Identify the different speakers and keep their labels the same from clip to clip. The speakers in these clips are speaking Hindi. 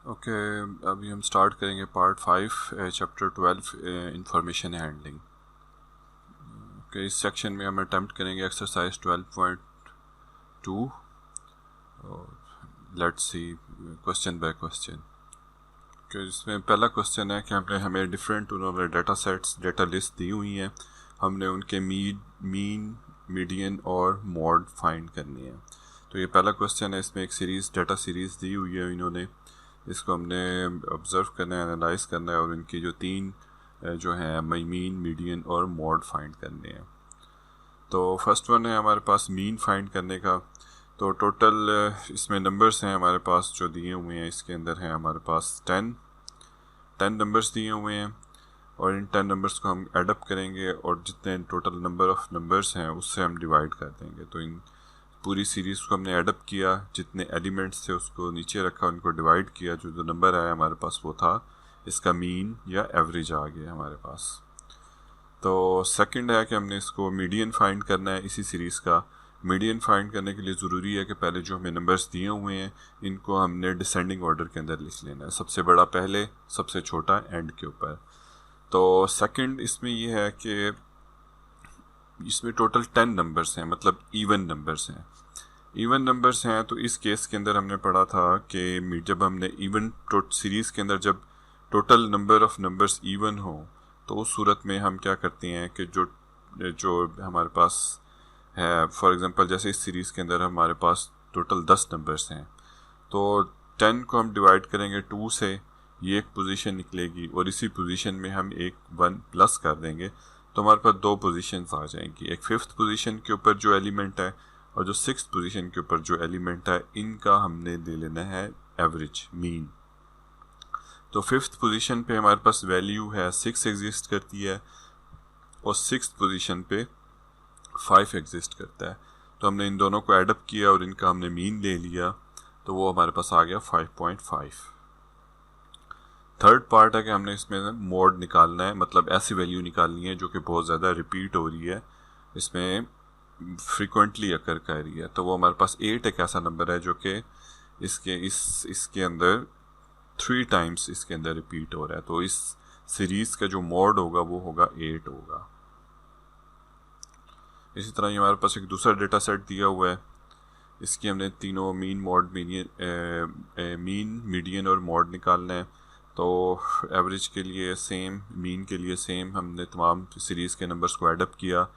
Speaker 1: ओके, अभी हम स्टार्ट करेंगे part 5 chapter 12 information handling. Okay, इस सेक्शन में हम अटेम्प्ट करेंगे exercise 12.2। Let's see question by question. Okay, इसमें पहला क्वेश्चन है कि हमें डिफरेंट उन्होंने डाटा सेट्स डेटा लिस्ट दी हुई हैं, हमने उनके मीन मीडियन और मॉड फाइंड करनी है। तो ये पहला क्वेश्चन है, इसमें एक सीरीज़ डाटा सीरीज़ दी हुई है इन्होंने, इसको हमने ऑब्ज़र्व करना है, एनालाइज करना है और इनकी जो तीन जो हैं मीन मीडियन और मॉड फाइंड करने हैं। तो फर्स्ट वन है हमारे पास मीन फाइंड करने का। तो टोटल इसमें नंबर्स हैं हमारे पास जो दिए हुए हैं, इसके अंदर हैं हमारे पास 10 नंबर्स दिए हुए हैं और इन 10 नंबर्स को हम एडअप करेंगे और जितने टोटल नंबर ऑफ़ नंबर्स हैं उससे हम डिवाइड कर देंगे। तो इन पूरी सीरीज़ को हमने एडअप किया, जितने एलिमेंट्स थे उसको नीचे रखा, उनको डिवाइड किया, जो नंबर आया हमारे पास वो था इसका मीन या एवरेज आ गया हमारे पास। तो सेकंड है कि हमने इसको मीडियन फाइंड करना है इसी सीरीज़ का। मीडियन फाइंड करने के लिए ज़रूरी है कि पहले जो हमें नंबर्स दिए हुए हैं इनको हमने डिसेंडिंग ऑर्डर के अंदर लिख लेना है, सबसे बड़ा पहले, सबसे छोटा एंड के ऊपर। तो सेकंड इसमें ये है कि इसमें टोटल 10 नंबर्स हैं, मतलब इवन नंबर्स हैं। इवन नंबर्स हैं तो इस केस के अंदर हमने पढ़ा था कि जब हमने इवन सीरीज़ के अंदर जब total number of numbers even हो तो उस सूरत में हम क्या करते हैं कि जो जो हमारे पास है, फॉर एग्जांपल जैसे इस सीरीज़ के अंदर हमारे पास टोटल 10 नंबर्स हैं, तो 10 को हम डिवाइड करेंगे 2 से, ये एक पोजीशन निकलेगी और इसी पोजीशन में हम एक 1 प्लस कर देंगे तो हमारे पास दो पोजीशंस आ जाएंगी, एक फिफ्थ पोजीशन के ऊपर जो एलिमेंट है और जो सिक्स्थ पोजीशन के ऊपर जो एलिमेंट है, इनका हमने ले लेना है एवरेज, मीन। तो फिफ्थ पोजीशन पे हमारे पास वैल्यू है 6 एग्जिस्ट करती है और सिक्स्थ पोजीशन पे 5 एग्जिस्ट करता है। तो हमने इन दोनों को एडअप किया और इनका हमने मीन ले लिया, तो वो हमारे पास आ गया 5.5। थर्ड पार्ट है कि हमने इसमें मोड निकालना है, मतलब ऐसी वैल्यू निकालनी है जो कि बहुत ज़्यादा रिपीट हो रही है, इसमें फ्रीक्वेंटली अकर कर रही है। तो वो हमारे पास 8 एक ऐसा नंबर है जो कि इसके अंदर 3 टाइम्स इसके अंदर रिपीट हो रहा है, तो इस सीरीज़ का जो मोड होगा वो होगा 8 होगा। इसी तरह ये हमारे पास एक दूसरा डेटा सेट दिया हुआ है, इसकी हमने तीनों मीन मीडियन और मॉड निकालना है। तो एवरेज के लिए सेम, मीन के लिए सेम, हमने तमाम सीरीज़ के नंबर्स को एडअप किया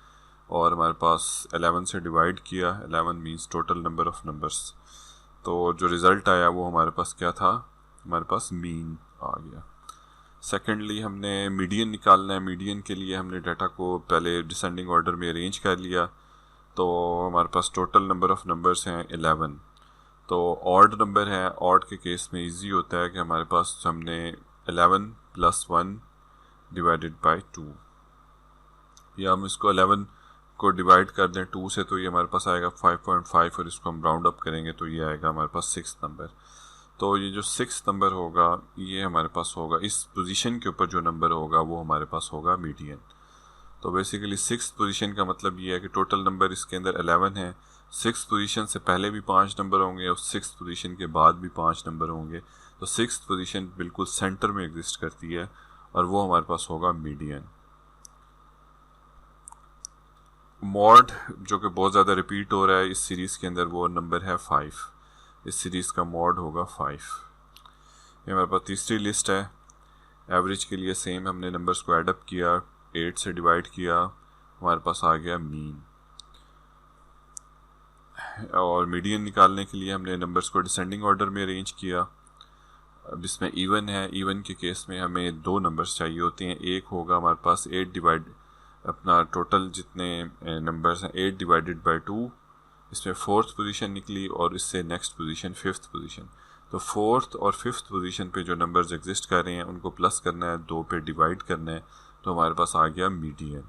Speaker 1: और हमारे पास 11 से डिवाइड किया। 11 means total number of numbers. तो जो रिज़ल्ट आया वो हमारे पास क्या था, हमारे पास मीन आ गया। सेकेंडली हमने मीडियन निकालना है। मीडियन के लिए हमने डाटा को पहले डिसेंडिंग ऑर्डर में अरेंज कर लिया, तो हमारे पास टोटल नंबर ऑफ़ नंबर्स हैं 11। तो ऑड नंबर है, ऑड के केस में इजी होता है कि हमारे पास हमने 11 + 1 डिवाइडेड बाय 2, या हम इसको 11 को डिवाइड कर दें 2 से तो ये हमारे पास आएगा 5.5 और इसको हम राउंड अप करेंगे तो ये आएगा हमारे पास 6 नंबर। तो ये जो 6 नंबर होगा ये हमारे पास होगा, इस पोजीशन के ऊपर जो नंबर होगा वो हमारे पास होगा मीडियन। तो बेसिकली 6th पोजीशन का मतलब ये है कि टोटल नंबर इसके अंदर 11 है, 6th पोजीशन से पहले भी 5 नंबर होंगे और 6th पोजीशन के बाद भी 5 नंबर होंगे। तो 6th पोजीशन बिल्कुल सेंटर में एग्जिस्ट करती है और वो हमारे पास होगा मीडियन। मॉड जो कि बहुत ज़्यादा रिपीट हो रहा है इस सीरीज़ के अंदर, वो नंबर है 5। इस सीरीज़ का मॉड होगा 5। ये हमारे पास तीसरी लिस्ट है। एवरेज के लिए सेम, हमने नंबर्स को एडअप किया, 8 से डिवाइड किया, हमारे पास आ गया मीन। और मीडियन निकालने के लिए हमने नंबर्स को डिसेंडिंग ऑर्डर में अरेंज किया। अब इसमें इवन है, इवन के केस में हमें दो नंबर्स चाहिए होते हैं। एक होगा हमारे पास 8 डिवाइड, अपना टोटल जितने नंबर्स हैं 8 डिवाइडेड बाय 2, इसमें फोर्थ पोजीशन निकली और इससे नेक्स्ट पोजीशन फिफ्थ पोजीशन। तो फोर्थ और फिफ्थ पोजीशन पे जो नंबर्स एग्जिस्ट कर रहे हैं उनको प्लस करना है, 2 पे डिवाइड करना है, तो हमारे पास आ गया मीडियन।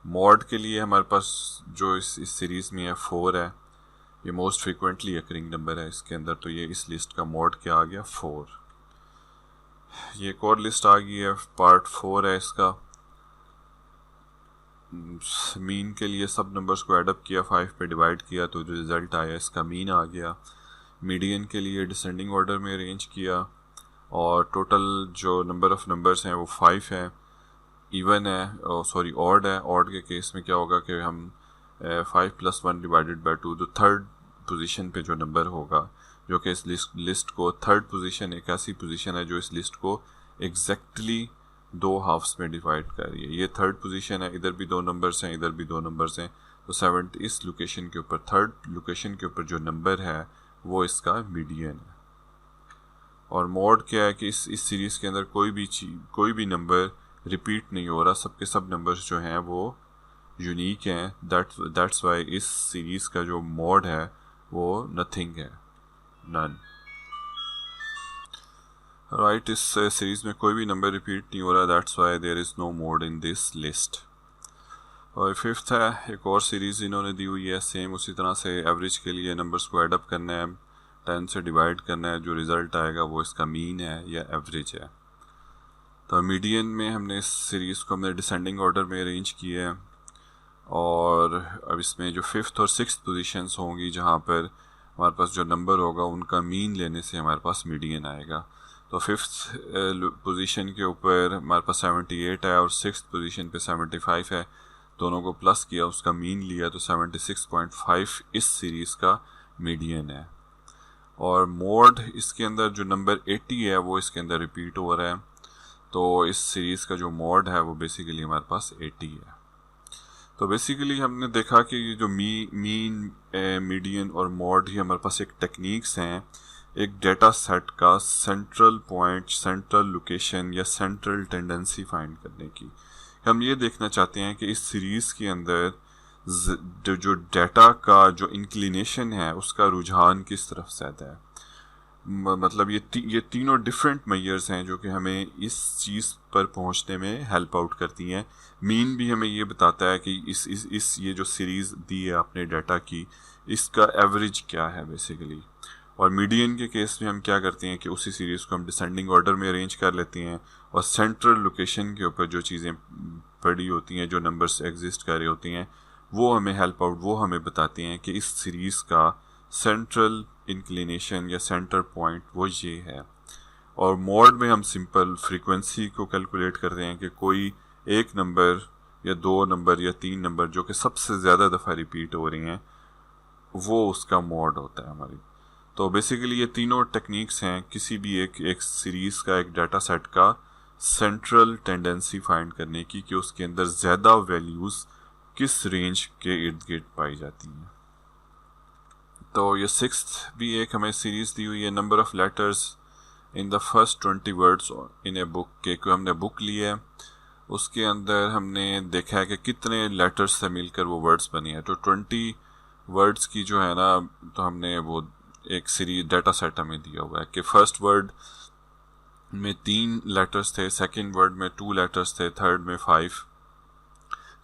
Speaker 1: मॉड के लिए हमारे पास जो इस सीरीज़ में है 4 है, ये मोस्ट फ्रीक्वेंटली अकरिंग नंबर है इसके अंदर, तो ये इस लिस्ट का मॉड क्या आ गया 4। ये एक और लिस्ट आ गई है, पार्ट 4 है इसका। मीन के लिए सब नंबर्स को एडअप किया, 5 पे डिवाइड किया, तो जो रिज़ल्ट आया इसका मीन आ गया। मीडियन के लिए डिसेंडिंग ऑर्डर में अरेंज किया, और टोटल जो नंबर ऑफ़ नंबर्स हैं वो 5 है, इवन है, सॉरी ऑड है। ऑड के केस में क्या होगा कि हम 5 + 1 डिवाइडेड बाई 2, तो थर्ड पोजीशन पे जो नंबर होगा, जो कि इस लिस्ट को थर्ड पोजीशन एक ऐसी पोजीशन है जो इस लिस्ट को एग्जैक्टली 2 हाफ्स में डिवाइड कर रही है। ये थर्ड पोजीशन है, इधर भी 2 नंबर्स हैं, इधर भी 2 नंबर्स हैं, तो 7 इस लोकेशन के ऊपर, थर्ड लोकेशन के ऊपर जो नंबर है वो इसका मीडियन है। और मोड क्या है कि इस सीरीज़ के अंदर कोई भी नंबर रिपीट नहीं हो रहा, सबके सब नंबर्स जो हैं वो यूनिक हैं। दैट्स वाई इस सीरीज़ का जो मोड है वो नथिंग है, नन। राइट, इस सीरीज़ में कोई भी नंबर रिपीट नहीं हो रहा, that's why there is no mode in this list. और फिफ्थ है, एक और सीरीज़ इन्होंने दी हुई है, सेम उसी तरह से एवरेज के लिए नंबर्स को एडअप करना है, 10 से डिवाइड करना है, जो रिज़ल्ट आएगा वो इसका मीन है या एवरेज है। तो मीडियन में हमने इस सीरीज़ को हमने डिसेंडिंग ऑर्डर में अरेंज किया है, और अब इसमें जो 5th और 6th पोजीशंस होंगी जहाँ पर हमारे पास जो नंबर होगा उनका मीन लेने से हमारे पास मीडियन आएगा। तो 5th पोजीशन के ऊपर हमारे पास 78 है और 6th पोजीशन पे 75 है, दोनों को प्लस किया, उसका मीन लिया, तो 76.5 इस सीरीज़ का मीडियन है। और मोड इसके अंदर जो नंबर 80 है वो इसके अंदर रिपीट हो रहा है, तो इस सीरीज़ का जो मोड है वो बेसिकली हमारे पास 80 है। तो बेसिकली हमने देखा कि ये जो मीन, मीडियन और मोड ही हमारे पास एक टेक्निक्स हैं एक डेटा सेट का सेंट्रल पॉइंट, सेंट्रल लोकेशन या सेंट्रल टेंडेंसी फाइंड करने की। हम ये देखना चाहते हैं कि इस सीरीज़ के अंदर जो डाटा का जो इंक्लिनेशन है उसका रुझान किस तरफ ज़्यादा है। मतलब ये तीनों डिफरेंट मेजर्स हैं जो कि हमें इस चीज़ पर पहुंचने में हेल्प आउट करती हैं। मीन भी हमें ये बताता है कि इस ये जो सीरीज़ दी है आपने डाटा की, इसका एवरेज क्या है बेसिकली। और मीडियन के केस में हम क्या करते हैं कि उसी सीरीज़ को हम डिसेंडिंग ऑर्डर में अरेंज कर लेते हैं, और सेंट्रल लोकेशन के ऊपर जो चीज़ें पड़ी होती हैं, जो नंबर्स एग्जिस्ट कर रही होती हैं, वो हमें हेल्प आउट, वो हमें बताती हैं कि इस सीरीज़ का सेंट्रल इंक्लिनेशन या सेंटर पॉइंट वो ये है। और मोड में हम सिंपल फ्रीक्वेंसी को कैलकुलेट करते हैं कि कोई एक नंबर या 2 नंबर या 3 नंबर जो कि सबसे ज़्यादा दफ़ा रिपीट हो रही हैं, वो उसका मोड होता है हमारी। तो बेसिकली ये तीनों टेक्निक्स हैं किसी भी एक सीरीज़ का, एक डाटा सेट का सेंट्रल टेंडेंसी फाइंड करने की, कि उसके अंदर ज़्यादा वैल्यूज़ किस रेंज के इर्द गिर्द पाई जाती हैं। तो ये 6th भी एक हमें सीरीज़ दी हुई है, number of letters in the first 20 words in a book, के कोई हमने बुक ली है, उसके अंदर हमने देखा है कि कितने लेटर्स से मिलकर वो वर्ड्स बने हैं। तो 20 वर्ड्स की जो है ना, तो हमने वो एक सीरीज डाटा सेट हमें दिया हुआ है कि फर्स्ट वर्ड में 3 लेटर्स थे, सेकंड वर्ड में 2 लेटर्स थे, थर्ड में 5।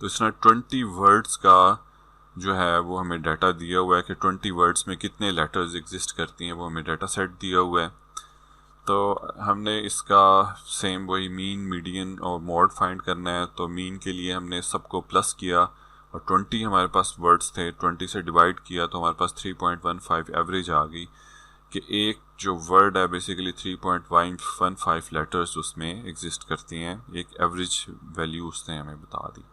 Speaker 1: तो इस तरह 20 वर्ड्स का जो है वो हमें डाटा दिया हुआ है कि 20 वर्ड्स में कितने लेटर्स एग्जिस्ट करती हैं, वो हमें डाटा सेट दिया हुआ है। तो हमने इसका सेम वही मीन, मीडियन और मोड फाइंड करना है। तो मीन के लिए हमने सबको प्लस किया और 20 हमारे पास वर्ड्स थे, 20 से डिवाइड किया तो हमारे पास 3.15 एवरेज आ गई, कि एक जो वर्ड है बेसिकली 3.15 लेटर्स उसमें एग्जिस्ट करती हैं, एक एवरेज वैल्यू उसने हमें बता दी।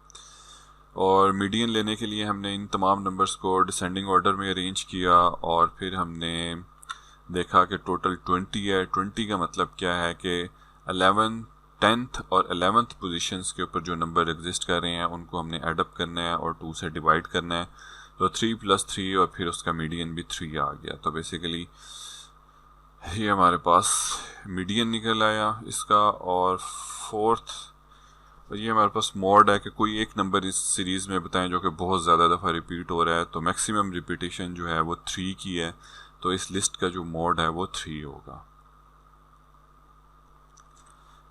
Speaker 1: और मीडियन लेने के लिए हमने इन तमाम नंबर्स को डिसेंडिंग ऑर्डर में अरेंज किया, और फिर हमने देखा कि टोटल 20 है। 20 का मतलब क्या है कि 11th, 10th और 11th पोजीशंस के ऊपर जो नंबर एग्जिस्ट कर रहे हैं उनको हमने एडअप करना है और 2 से डिवाइड करना है। तो 3 + 3 और फिर उसका मीडियन भी 3 आ गया। तो बेसिकली ये हमारे पास मीडियन निकल आया इसका। और 4th, ये हमारे पास मोड है कि कोई एक नंबर इस सीरीज़ में बताएं जो कि बहुत ज़्यादा दफ़ा रिपीट हो रहा है। तो मैक्सिमम रिपीटेशन जो है वो 3 की है, तो इस लिस्ट का जो मोड है वो 3 होगा।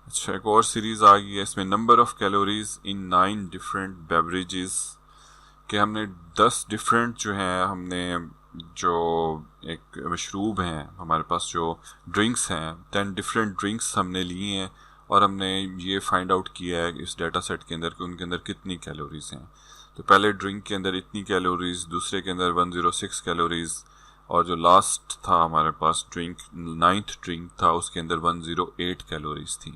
Speaker 1: अच्छा, एक और सीरीज़ आ गई है, इसमें number of calories in 9 different beverages, कि हमने 10 डिफरेंट जो हैं, हमने जो एक मशरूब हैं हमारे पास, जो ड्रिंक्स हैं, 10 डिफरेंट ड्रिंक्स हमने लिए हैं और हमने ये फाइंड आउट किया है इस डाटा सेट के अंदर कि उनके अंदर कितनी कैलोरीज हैं। तो पहले ड्रिंक के अंदर इतनी कैलोरीज, दूसरे के अंदर 106 कैलोरीज, और जो लास्ट था हमारे पास ड्रिंक, 9th ड्रिंक था, उसके अंदर 108 कैलोरीज थी।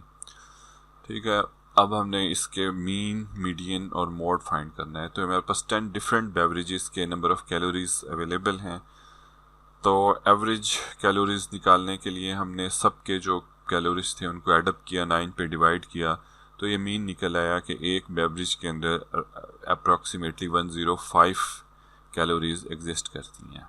Speaker 1: ठीक है, अब हमने इसके मीन, मीडियन और मोड फाइंड करना है। तो हमारे पास 10 डिफरेंट बेवरेजेस के नंबर ऑफ कैलोरीज अवेलेबल हैं। तो एवरेज कैलोरीज निकालने के लिए हमने सब के जो कैलोरीज थे उनको एडअप किया, 9 पे डिवाइड किया, तो ये मीन निकल आया कि एक बेवरेज के अंदर अप्रॉक्सीमेटली 105 कैलोरीज एग्जिस्ट करती हैं।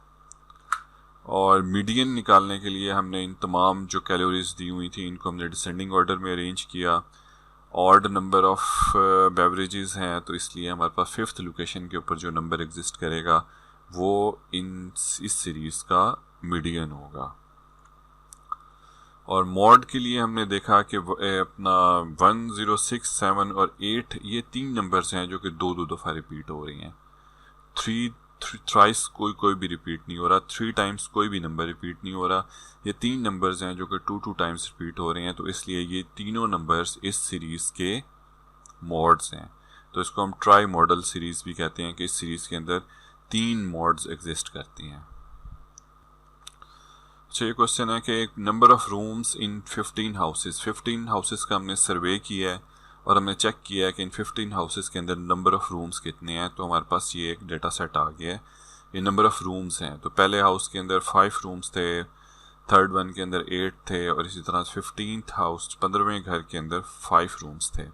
Speaker 1: और मीडियन निकालने के लिए हमने इन तमाम जो कैलोरीज दी हुई थी इनको हमने डिसेंडिंग ऑर्डर में अरेंज किया। ऑड नंबर ऑफ बेवरेजेस हैं, तो इसलिए हमारे पास 5th लोकेशन के ऊपर जो नंबर एग्जिस्ट करेगा वो इस सीरीज़ का मीडियन होगा। और मॉड के लिए हमने देखा कि अपना 1, 0, 6, 7 और 8 ये 3 नंबर्स हैं जो कि दो दफ़ा रिपीट हो रही हैं। 3 कोई भी रिपीट नहीं हो रहा, 3 टाइम्स कोई भी नंबर रिपीट नहीं हो रहा। ये 3 नंबर्स हैं जो कि 2 टाइम्स रिपीट हो रहे हैं, तो इसलिए ये तीनों नंबर्स इस सीरीज़ के मॉड्स हैं। तो इसको हम ट्राई मॉडल सीरीज़ भी कहते हैं कि इस सीरीज़ के अंदर 3 मॉड्स एग्जिस्ट करती हैं। अच्छा, ये क्वेश्चन है कि number of rooms in 15 houses का हमने सर्वे किया है और हमने चेक किया है कि इन 15 हाउसेस के अंदर नंबर ऑफ रूम्स कितने हैं। तो हमारे पास ये एक डेटा सेट आ गया है, ये नंबर ऑफ रूम्स हैं। तो पहले हाउस के अंदर 5 रूम्स थे, थर्ड वन के अंदर 8 थे, और इसी तरह 15th हाउस 15वें घर के अंदर 5 रूम्स थे।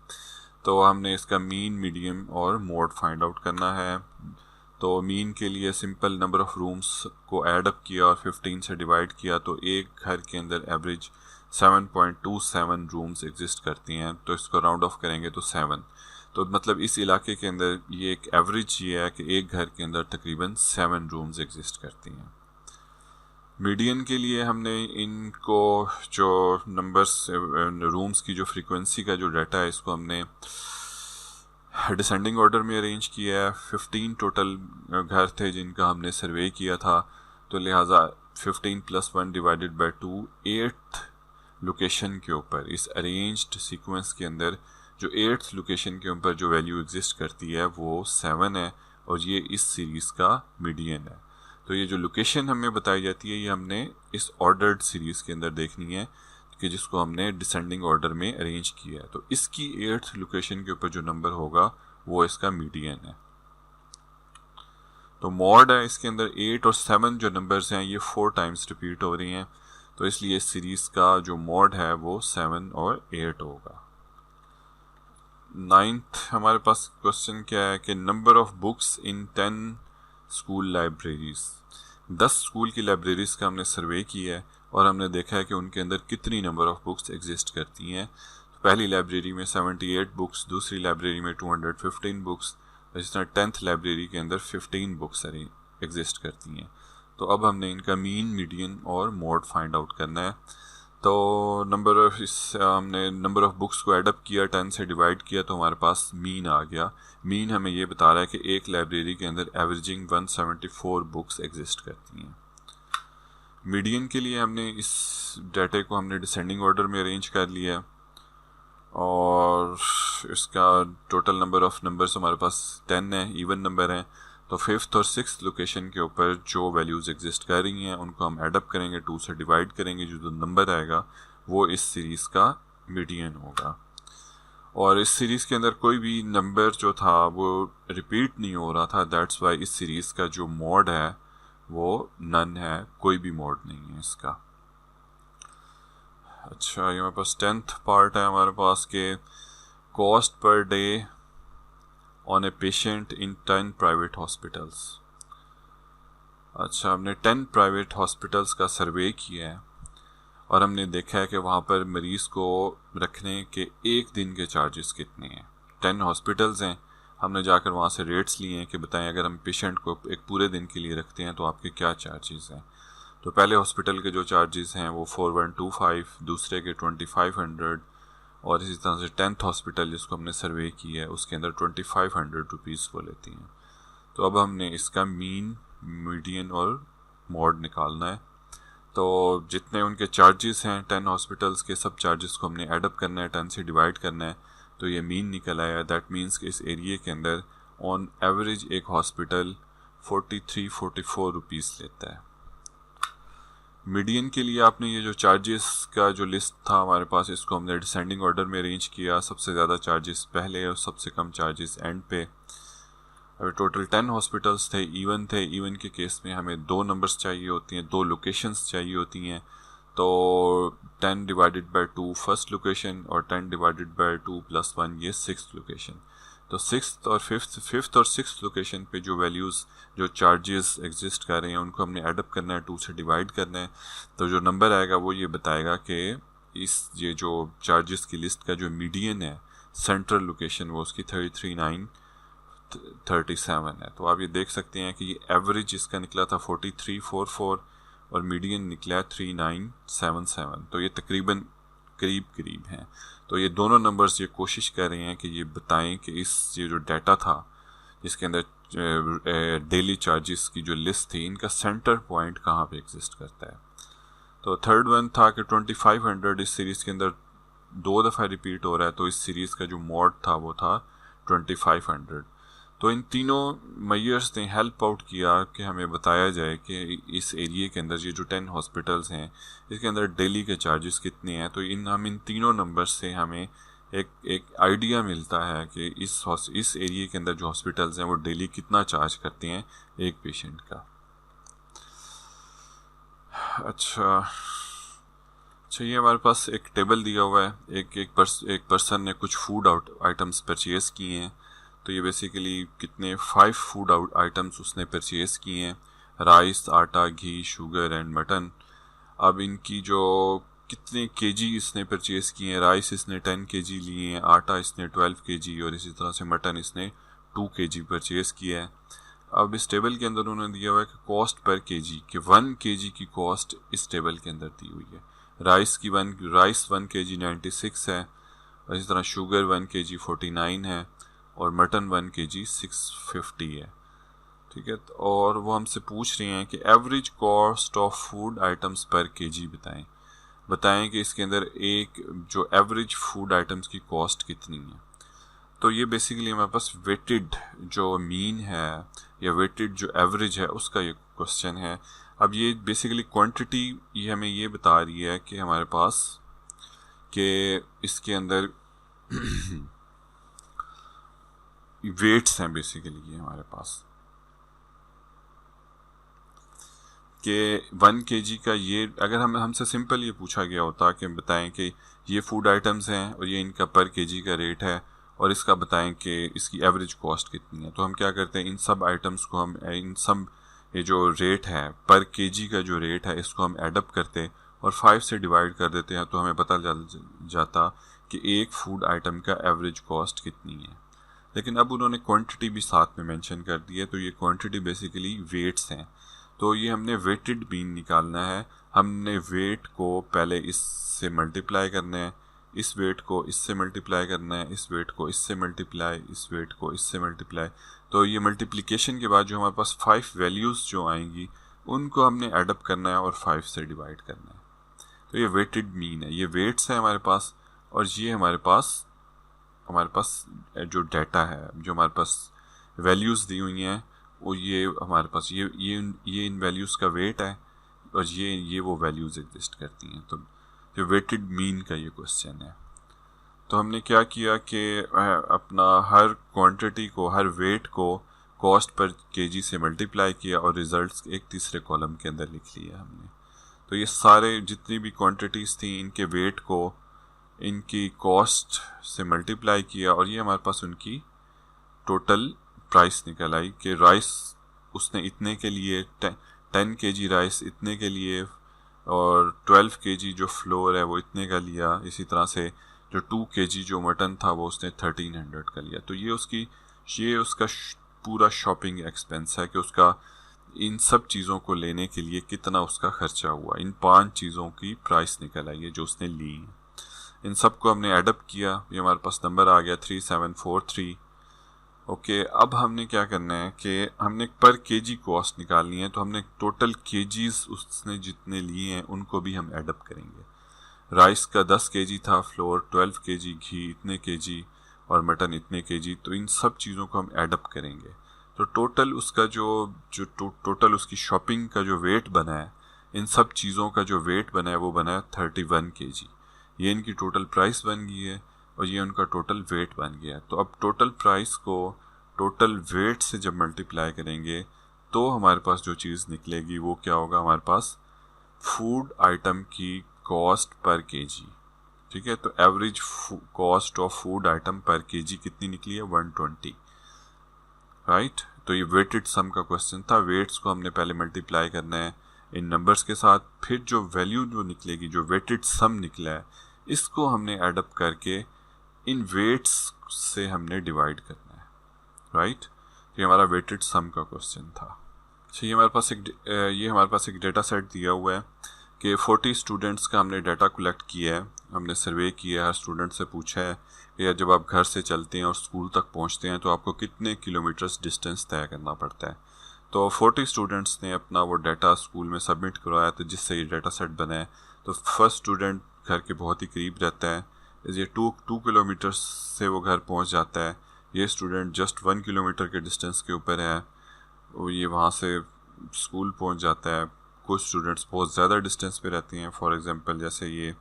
Speaker 1: तो हमने इसका मीन, मीडियम और मोड फाइंड आउट करना है। तो मीन के लिए सिंपल नंबर ऑफ रूम्स को ऐडअप किया और 15 से डिवाइड किया, तो एक घर के अंदर एवरेज 7.27 रूम्स एग्जिस्ट करती हैं। तो इसको राउंड ऑफ करेंगे तो 7, तो मतलब इस इलाके के अंदर ये एक एवरेज ये है कि एक घर के अंदर तकरीबन 7 रूम्स एग्जिस्ट करती हैं। मीडियन के लिए हमने इनको जो नंबर्स रूम्स की जो फ्रीक्वेंसी का जो डाटा है इसको हमने डिसेंडिंग ऑर्डर में अरेंज किया है। 15 टोटल घर थे जिनका हमने सर्वे किया था, तो लिहाजा 15 + 1 डिवाइडेड बाय 2 8th लोकेशन के ऊपर इस अरेंज्ड सीक्वेंस के अंदर जो 8th लोकेशन के ऊपर जो वैल्यू एग्जिस्ट करती है वो 7 है, और ये इस सीरीज़ का मीडियन है। तो ये जो लोकेशन हमें बताई जाती है ये हमने इस ऑर्डर्ड सीरीज़ के अंदर देखनी है कि जिसको हमने डिसेंडिंग ऑर्डर में अरेंज किया है। तो इसकी 8th लोकेशन के ऊपर जो नंबर होगा वो इसका मीडियन है। तो मॉड है, इसके अंदर 8 और 7 जो नंबर्स हैं ये 4 टाइम्स रिपीट हो रही हैं, तो इसलिए इस सीरीज़ का जो मॉड है वो 7 और 8 होगा। 9th हमारे पास क्वेश्चन क्या है कि number of books in 10 school libraries, 10 school की लाइब्रेरीज का हमने सर्वे किया है और हमने देखा है कि उनके अंदर कितनी नंबर ऑफ बुक्स एग्जिस्ट करती हैं। तो पहली लाइब्रेरी में 78 बुक्स, दूसरी लाइब्रेरी में 215 बुक्स, इस तरह 10th लाइब्रेरी के अंदर 15 बुक्स एग्जिस्ट करती हैं। तो अब हमने इनका मीन, मीडियन और मोड फाइंड आउट करना है। तो हमने नंबर ऑफ बुक्स को एडअप किया, 10 से डिवाइड किया, तो हमारे पास मीन आ गया। मीन हमें ये बता रहा है कि एक लाइब्रेरी के अंदर एवरेजिंग 174 बुक्स एग्जिस्ट करती हैं। मीडियन के लिए हमने इस डाटे को हमने डिसेंडिंग ऑर्डर में अरेंज कर लिया और इसका टोटल नंबर ऑफ नंबर्स हमारे पास 10 है, इवन नंबर हैं। तो 5th और 6th लोकेशन के ऊपर जो वैल्यूज़ एग्जिस्ट कर रही हैं उनको हम एडअप करेंगे, 2 से डिवाइड करेंगे, जो नंबर आएगा वो इस सीरीज़ का मीडियन होगा। और इस सीरीज़ के अंदर कोई भी नंबर जो था वो रिपीट नहीं हो रहा था, दैट्स वाई इस सीरीज़ का जो मोड है वो नन है, कोई भी मोड नहीं है इसका। अच्छा, ये हमारे पास 10th पार्ट है हमारे पास के cost per day on a patient in 10 private hospitals. अच्छा, हमने 10 प्राइवेट हॉस्पिटल्स का सर्वे किया है और हमने देखा है कि वहाँ पर मरीज़ को रखने के एक दिन के चार्जेस कितने हैं। 10 हॉस्पिटल्स हैं, हमने जाकर वहाँ से रेट्स लिए हैं कि बताएं अगर हम पेशेंट को एक पूरे दिन के लिए रखते हैं तो आपके क्या चार्जेस हैं। तो पहले हॉस्पिटल के जो चार्जेस हैं वो 4125, दूसरे के 2500, और इसी तरह से 10th हॉस्पिटल जिसको हमने सर्वे किया है उसके अंदर 2500 रुपीज़ वो लेती हैं। तो अब हमने इसका मीन, मीडियन और मोड निकालना है। तो जितने उनके चार्जेस हैं 10 हॉस्पिटल्स के, सब चार्जेस को हमने एडअप करना है, 10 से डिवाइड करना है, तो ये मीन निकल आया। दैट मीन्स कि इस एरिया के अंदर ऑन एवरेज एक हॉस्पिटल 43-44 रुपीज़ लेता है। मीडियन के लिए आपने ये जो चार्जेस का जो लिस्ट था हमारे पास, इसको हमने डिसेंडिंग ऑर्डर में अरेंज किया। सबसे ज़्यादा चार्जेस पहले और सबसे कम चार्जेस एंड पे। अभी टोटल 10 हॉस्पिटल्स थे, इवन के केस में हमें 2 नंबर्स चाहिए होती हैं, 2 लोकेशंस चाहिए होती हैं। तो 10 डिवाइडेड बाय 2 फर्स्ट लोकेशन और 10 डिवाइडेड बाय 2 + 1 ये 6th लोकेशन। तो 6th और 5th और 6th लोकेशन पे जो वैल्यूज़ जो चार्जेस एग्जिस्ट कर रहे हैं उनको हमने एडअप करना है, 2 से डिवाइड करना है। तो जो नंबर आएगा वो ये बताएगा कि ये जो चार्जेस की लिस्ट का जो मीडियन है सेंट्रल लोकेशन वो उसकी 33,937 है। तो आप ये देख सकते हैं कि ये एवरेज इसका निकला था 4344 और मीडियन निकला 3977। तो ये तकरीबन करीब हैं। तो ये दोनों नंबर्स ये कोशिश कर रहे हैं कि ये बताएं कि ये जो डाटा था जिसके अंदर डेली चार्जेस की जो लिस्ट थी, इनका सेंटर पॉइंट कहाँ पे एग्जिस्ट करता है। तो थर्ड वन था कि 2500 इस सीरीज़ के अंदर 2 दफ़ा रिपीट हो रहा है, तो इस सीरीज़ का जो मॉड था वो था 2500। तो इन तीनों मेजर्स ने हेल्प आउट किया कि हमें बताया जाए कि इस एरिया के अंदर ये जो 10 हॉस्पिटल्स हैं इसके अंदर डेली के चार्जेस कितने हैं। तो हम इन तीनों नंबर्स से हमें एक आइडिया मिलता है कि इस एरिया के अंदर जो हॉस्पिटल्स हैं वो डेली कितना चार्ज करते हैं एक पेशेंट का। अच्छा, ये हमारे पास एक टेबल दिया हुआ है। एक पर्सन ने कुछ फूड आइटम्स परचेज़ किए हैं। तो ये बेसिकली कितने 5 फूड आइटम्स उसने परचेज़ किए हैं, राइस, आटा, घी, शुगर एंड मटन। अब इनकी जो कितने केजी इसने परचेज़ किए हैं, राइस इसने 10 केजी लिए हैं, आटा इसने 12 केजी और इसी तरह से मटन इसने 2 केजी परचेज़ किया है। अब इस टेबल के अंदर उन्होंने दिया हुआ है कि कॉस्ट पर केजी कि 1 केजी की कॉस्ट इस टेबल के अंदर दी हुई है। राइस 1 केजी 96 है, और इसी तरह शुगर 1 केजी 49 है और मटन 1 केजी 650 है। ठीक है, और वो हमसे पूछ रहे हैं कि average cost of food items पर केजी बताएं कि इसके अंदर एक जो एवरेज फूड आइटम्स की कॉस्ट कितनी है। तो ये बेसिकली हमारे पास वेटेड जो मीन है या वेटेड जो एवरेज है उसका ये क्वेश्चन है। अब ये बेसिकली क्वांटिटी ये हमें ये बता रही है कि हमारे पास कि इसके अंदर वेट्स हैं बेसिकली ये हमारे पास कि 1 केजी का ये अगर हमसे सिंपल ये पूछा गया होता कि बताएं कि ये फूड आइटम्स हैं और ये इनका पर केजी का रेट है और इसका बताएं कि इसकी एवरेज कॉस्ट कितनी है, तो हम क्या करते हैं इन सब आइटम्स को हम ये जो रेट है पर केजी का जो रेट है इसको हम एडअप करते और 5 से डिवाइड कर देते हैं। तो हमें पता चल जाता कि एक फूड आइटम का एवरेज कॉस्ट कितनी है। लेकिन अब उन्होंने क्वांटिटी भी साथ में मेंशन कर दी है, तो ये क्वांटिटी बेसिकली वेट्स हैं। तो ये हमने वेटेड मीन निकालना है। हमने वेट को पहले इससे मल्टीप्लाई करना है, इस वेट को इससे मल्टीप्लाई करना है, इस वेट को इससे मल्टीप्लाई, इस वेट को इससे मल्टीप्लाई। तो ये मल्टीप्लिकेशन के बाद जो हमारे पास 5 वैल्यूज़ जो आएंगी उनको हमने एडअप करना है और 5 से डिवाइड करना है। तो ये वेटेड मीन है, ये वेट्स है हमारे पास, और ये हमारे पास जो डाटा है, जो हमारे पास वैल्यूज़ दी हुई हैं वो ये हमारे पास ये इन वैल्यूज़ का वेट है और ये वो वैल्यूज़ एग्जिस्ट करती हैं। तो जो वेटेड मीन का ये क्वेश्चन है। तो हमने क्या किया कि अपना हर क्वांटिटी को, हर वेट को कॉस्ट पर केजी से मल्टीप्लाई किया और रिजल्ट्स एक तीसरे कॉलम के अंदर लिख लिया हमने। तो ये सारे जितनी भी क्वांटिटीज़ थी इनके वेट को इनकी कॉस्ट से मल्टीप्लाई किया और ये हमारे पास उनकी टोटल प्राइस निकल आई कि राइस उसने इतने के लिए 10 केजी राइस इतने के लिए और 12 केजी जो फ्लोर है वो इतने का लिया। इसी तरह से जो 2 केजी जो मटन था वो उसने 1300 का लिया। तो ये उसका पूरा शॉपिंग एक्सपेंस है कि उसका इन सब चीज़ों को लेने के लिए कितना उसका खर्चा हुआ। इन 5 चीज़ों की प्राइस निकल आई है जो उसने ली है। इन सब को हमने एडअप किया, ये हमारे पास नंबर आ गया 3743। ओके, अब हमने क्या करना है कि हमने पर केजी कॉस्ट निकालनी है। तो हमने टोटल केजीज उसने जितने लिए हैं उनको भी हम एडअप करेंगे। राइस का 10 केजी था फ्लोर, 12 केजी घी इतने केजी और मटन इतने केजी। तो इन सब चीज़ों को हम एडअप करेंगे। तो टोटल उसका टोटल उसकी शॉपिंग का जो वेट बना है इन सब चीज़ों का जो वेट बना है वो बना है 31 kg। ये इनकी टोटल प्राइस बन गई है और ये उनका टोटल वेट बन गया है। तो अब टोटल प्राइस को टोटल वेट से जब मल्टीप्लाई करेंगे तो हमारे पास जो चीज़ निकलेगी वो क्या होगा, हमारे पास फूड आइटम की कॉस्ट पर केजी। ठीक है, तो average cost of food item पर केजी कितनी निकली है, 120। राइट, तो ये वेटेड सम का क्वेश्चन था। वेट्स को हमने पहले मल्टीप्लाई करना है इन नंबर्स के साथ, फिर जो वैल्यू जो निकलेगी, जो वेटेड सम निकला है, इसको हमने एडअप करके इन वेट्स से हमने डिवाइड करना है। राइट, ये हमारा वेटेड सम का क्वेश्चन था। अच्छा, ये हमारे पास एक डेटा सेट दिया हुआ है कि 40 स्टूडेंट्स का हमने डाटा कलेक्ट किया है, हमने सर्वे किया है, हर स्टूडेंट से पूछा है कि जब आप घर से चलते हैं और स्कूल तक पहुंचते हैं तो आपको कितने किलोमीटर्स डिस्टेंस तय करना पड़ता है। तो 40 स्टूडेंट्स ने अपना वो डाटा स्कूल में सबमिट करवाया, तो जिससे ये डाटा सेट बना है। तो फर्स्ट स्टूडेंट घर के बहुत ही करीब रहता है, ये 2 किलोमीटर से वो घर पहुँच जाता है। ये स्टूडेंट जस्ट 1 किलोमीटर के डिस्टेंस के ऊपर है, वो ये वहाँ से स्कूल पहुँच जाता है। कुछ स्टूडेंट्स बहुत ज़्यादा डिस्टेंस पे रहते हैं, फॉर एग्जांपल जैसे ये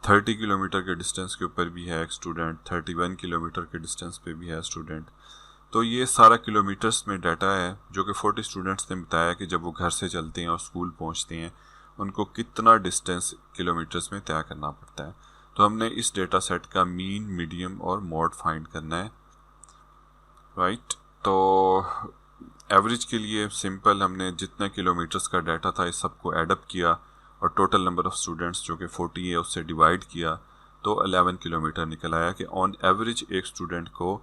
Speaker 1: 30 किलोमीटर के डिस्टेंस के ऊपर भी है एक स्टूडेंट, 31 किलोमीटर के डिस्टेंस पे भी है स्टूडेंट। तो ये सारा किलोमीटर्स में डाटा है जो कि 40 स्टूडेंट्स ने बताया कि जब वो घर से चलते हैं और स्कूल पहुंचते हैं उनको कितना डिस्टेंस किलोमीटर्स में तय करना पड़ता है। तो हमने इस डेटा सेट का मीन, मीडियम और मॉड फाइंड करना है। राइट, तो एवरेज के लिए सिंपल, हमने जितने किलोमीटर्स का डाटा था इस सबको एडअप किया और टोटल नंबर ऑफ स्टूडेंट्स जो कि 40 है उससे डिवाइड किया, तो 11 किलोमीटर निकल आया कि ऑन एवरेज एक स्टूडेंट को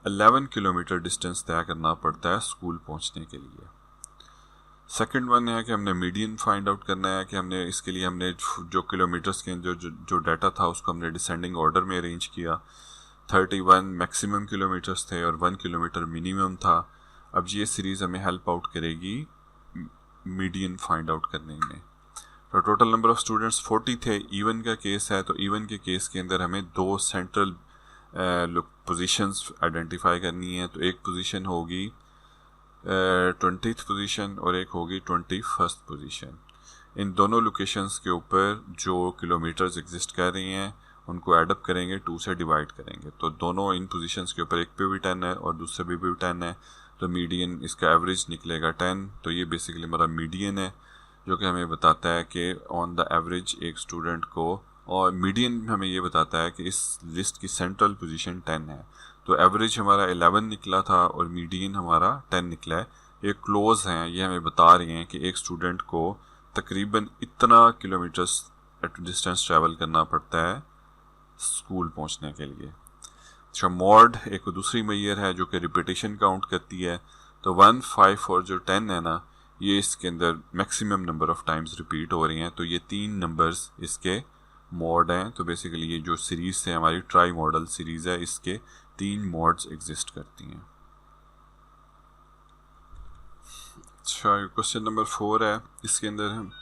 Speaker 1: 11 किलोमीटर डिस्टेंस तय करना पड़ता है स्कूल पहुंचने के लिए। सेकंड वन है कि हमने मीडियन फाइंड आउट करना है कि हमने इसके लिए हमने जो किलोमीटर्स के जो डाटा था उसको हमने डिसेंडिंग ऑर्डर में अरेंज किया। 31 मैक्सिमम किलोमीटर्स थे और 1 किलोमीटर मिनिमम था। अब ये सीरीज़ हमें हेल्प आउट करेगी मीडियन फाइंड आउट करने में। तो टोटल नंबर ऑफ स्टूडेंट्स 40 थे। इवन का केस है, तो इवन के केस के अंदर हमें 2 सेंट्रल पोजीशंस आइडेंटिफाई करनी है। तो एक पोजीशन होगी 20th पोजीशन और एक होगी 21st पोजीशन। इन दोनों लोकेशंस के ऊपर जो किलोमीटर्स एग्जिस्ट कर रही हैं उनको एडअप करेंगे, 2 से डिवाइड करेंगे। तो दोनों इन पोजीशंस के ऊपर एक पे भी 10 है और दूसरे पे भी 10 है, तो मीडियन इसका एवरेज निकलेगा 10। तो ये बेसिकली हमारा मीडियन है जो कि हमें बताता है कि ऑन द एवरेज एक स्टूडेंट को, और मीडियन हमें ये बताता है कि इस लिस्ट की सेंट्रल पोजीशन 10 है। तो एवरेज हमारा 11 निकला था और मीडियन हमारा 10 निकला है। ये क्लोज हैं, ये हमें बता रहे हैं कि एक स्टूडेंट को तकरीबन इतना किलोमीटर्स डिस्टेंस ट्रैवल करना पड़ता है स्कूल पहुंचने के लिए। अच्छा, मॉड एक दूसरी मैयर है जो कि रिपीटेशन काउंट करती है। तो 1, 5 और जो 10 है ना, ये इसके अंदर maximum number of times repeat हो रही हैं। तो ये 3 नंबर्स इसके मॉड हैं। तो बेसिकली ये जो सीरीज़ है हमारी ट्राई मॉडल सीरीज़ है, इसके 3 मॉड्स एग्जिस्ट करती हैं। अच्छा, क्वेश्चन नंबर 4 है, इसके अंदर हम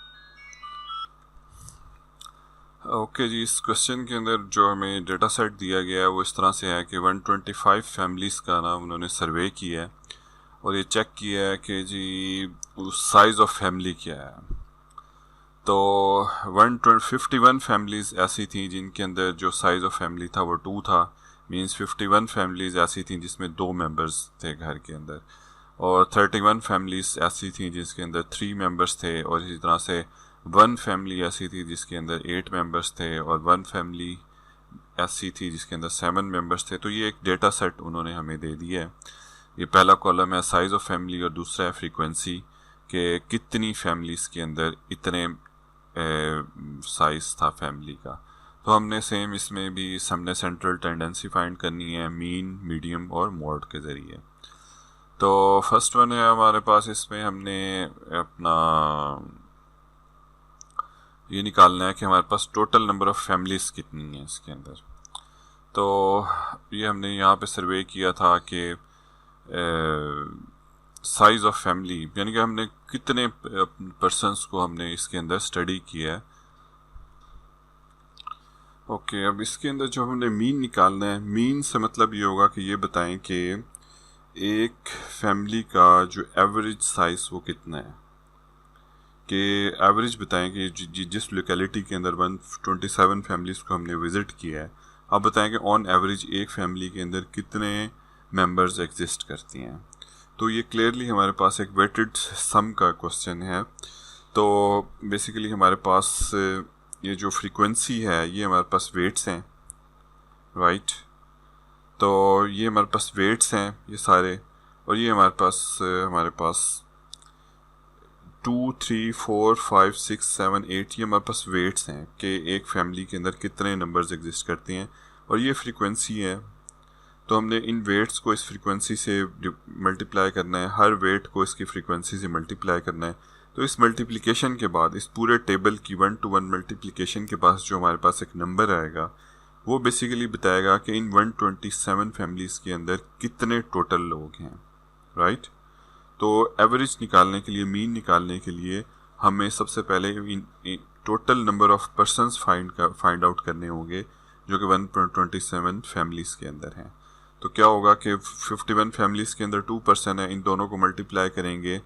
Speaker 1: ओके जी, इस क्वेश्चन के अंदर जो हमें डेटा सेट दिया गया है वो इस तरह से है कि 125 फैमिलीज़ का ना उन्होंने सर्वे किया है और ये चेक किया है कि जी साइज़ ऑफ फैमिली क्या है। तो 151 फैमिलीज़ ऐसी थी जिनके अंदर जो साइज़ ऑफ फैमिली था वो 2 था। मींस 51 फैमिलीज़ ऐसी थी जिसमें 2 मेंबर्स थे घर के अंदर, और 31 फैमिलीज़ ऐसी थी जिसके अंदर 3 मेंबर्स थे, और इसी तरह से 1 फैमिली ऐसी थी जिसके अंदर 8 मेंबर्स थे, और 1 फैमिली ऐसी थी जिसके अंदर 7 मेंबर्स थे। तो ये एक डेटा सेट उन्होंने हमें दे दिया है। ये पहला कॉलम है साइज़ ऑफ फैमिली और दूसरा है फ्रीक्वेंसी कि कितनी फैमिलीज़ के अंदर इतने साइज़ था फैमिली का। तो हमने सेम इसमें भी हमने सेंट्रल टेंडेंसी फाइंड करनी है मीन, मीडियम और मॉड के ज़रिए। तो फर्स्ट वन है हमारे पास, इसमें हमने अपना ये निकालना है कि हमारे पास टोटल नंबर ऑफ़ फैमिलीज़ कितनी है इसके अंदर। तो ये हमने यहाँ पे सर्वे किया था कि साइज़ ऑफ फैमिली, यानी कि हमने कितने पर्सन्स को हमने इसके अंदर स्टडी किया है। ओके, अब इसके अंदर जो हमने मीन निकालना है, मीन से मतलब ये होगा कि ये बताएं कि एक फैमिली का जो एवरेज साइज़ वो कितना है। कि एवरेज बताएं कि जिस लोकेलिटी के अंदर 127 फैमिलीज़ को हमने विज़िट किया है, आप बताएं कि ऑन एवरेज एक फैमिली के अंदर कितने मेंबर्स एग्जिस्ट करती हैं। तो ये क्लियरली हमारे पास एक वेटेड सम का क्वेश्चन है। तो बेसिकली हमारे पास ये जो फ्रीक्वेंसी है ये हमारे पास वेट्स हैं, राइट। तो ये हमारे पास वेट्स हैं ये सारे, और ये हमारे पास 2, 3, 4, 5, 6, 7, 8 ये हमारे पास वेट्स हैं कि एक फैमिली के अंदर कितने नंबर्स एग्जिस्ट करती हैं, और ये फ्रीक्वेंसी है। तो हमने इन वेट्स को इस फ्रीक्वेंसी से मल्टीप्लाई करना है, हर वेट को इसकी फ्रीक्वेंसी से मल्टीप्लाई करना है। तो इस मल्टीप्लिकेशन के बाद, इस पूरे टेबल की 1-to-1 मल्टीप्लिकेशन के पास जो हमारे पास एक नंबर आएगा वो बेसिकली बताएगा कि इन 127 फैमिलीज़ के अंदर कितने टोटल लोग हैं, राइट। तो एवरेज निकालने के लिए, मीन निकालने के लिए हमें सबसे पहले total number of persons find out करने होंगे जो कि 127 फैमिलीज़ के अंदर हैं। तो क्या होगा कि 51 फैमिलीज़ के अंदर 2 पर्सन है, इन दोनों को मल्टीप्लाई करेंगे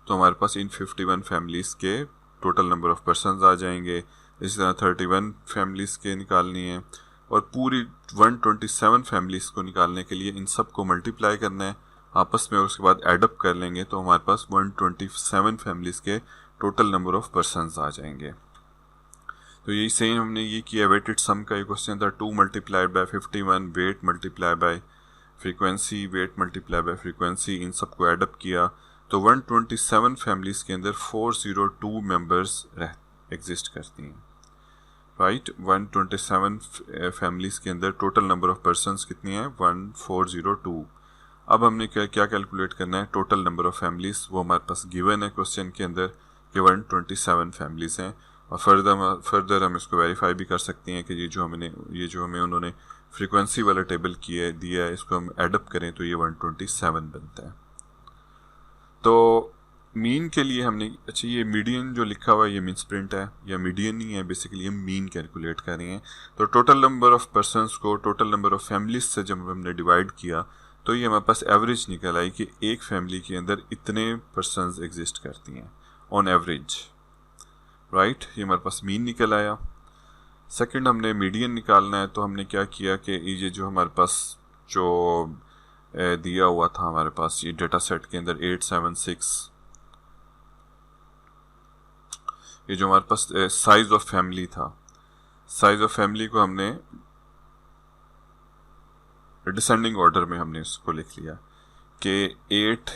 Speaker 1: तो हमारे पास इन 51 फैमिलीज़ के टोटल नंबर ऑफ पर्सनस आ जाएंगे। इसी तरह 31 फैमिलीज़ के निकालनी है, और पूरी 127 फैमिलीज़ को निकालने के लिए इन सब को मल्टीप्लाई करना है आपस में, और उसके बाद एडअप कर लेंगे तो हमारे पास 127 फैमिलीज़ के टोटल नंबर ऑफ पर्सनस आ जाएंगे। तो यही सेम हमने ये किया, वेटेड सम का ये क्वेश्चन था। 2 multiplied by 51, weight multiply by frequency, weight multiply by frequency, इन सबको एडअप किया तो 127 फैमिलीज़ के अंदर 402 मेंबर्स एग्जिस्ट करती हैं, राइट। 127 फैमिलीज़ के अंदर टोटल नंबर ऑफ पर्सनस कितनी है, 1402। अब हमने क्या कैलकुलेट करना है, टोटल नंबर ऑफ फैमिलीज़, वो हमारे पास गिवन है क्वेश्चन के अंदर कि 127 फैमिलीज़ हैं। और फर्दर हम इसको वेरीफाई भी कर सकते हैं कि ये जो हमें उन्होंने फ्रीक्वेंसी वाला टेबल दिया है, इसको हम एडअप करें तो ये 127 बनता है। तो मीन के लिए हमने, अच्छा ये मीडियन जो लिखा हुआ है ये मीन स्प्रिंट है या मीडियन नहीं है, बेसिकली हम मीन कैलकुलेट कर रहे हैं। तो टोटल नंबर ऑफ पर्सनस को टोटल नंबर ऑफ फैमिलीज से जब हमने डिवाइड किया तो ये हमारे पास एवरेज निकल आई कि एक फैमिली के अंदर इतने पर्सनस एग्जिस्ट करती हैं ऑन एवरेज, राइट। ये हमारे पास मीन निकल आया। सेकंड हमने मीडियन निकालना है, तो हमने क्या किया कि ये जो हमारे पास जो दिया हुआ था हमारे पास ये डेटा सेट के अंदर 876, ये जो हमारे पास साइज ऑफ फैमिली था, साइज ऑफ फैमिली को हमने डिसेंडिंग ऑर्डर में हमने इसको लिख लिया कि 8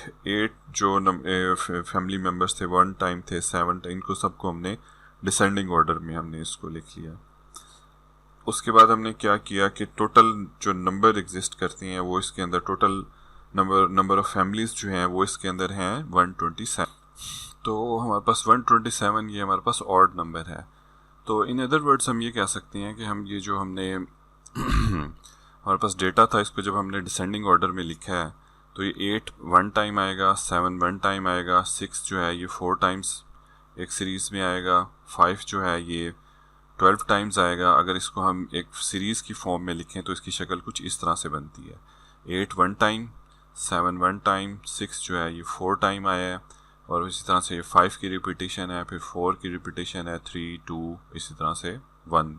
Speaker 1: जो फैमिली मेंबर्स थे 1 टाइम थे 7 टाइम, इनको सबको हमने डिसेंडिंग ऑर्डर में हमने इसको लिख लिया। उसके बाद हमने क्या किया कि टोटल जो नंबर एग्जिस्ट करती हैं वो इसके अंदर टोटल नंबर ऑफ फैमिलीज जो हैं वो इसके अंदर हैं 127। तो हमारे पास 127 ये हमारे पास ऑड नंबर है। तो इन अदर वर्ड्स हम ये कह सकते हैं कि हम ये जो हमने हमारे पास डेटा था इसको जब हमने डिसेंडिंग ऑर्डर में लिखा है तो ये 8 1 टाइम आएगा, 7 1 टाइम आएगा, 6 जो है ये 4 टाइम्स एक सीरीज़ में आएगा, 5 जो है ये 12 टाइम्स आएगा। अगर इसको हम एक सीरीज़ की फॉर्म में लिखें तो इसकी शक्ल कुछ इस तरह से बनती है, 8 1 टाइम, 7 1 टाइम, 6 जो है ये 4 टाइम आया है, और इसी तरह से 5 की रिपीटेशन है, फिर 4 की रिपीटेशन है, 3 2 इसी तरह से 1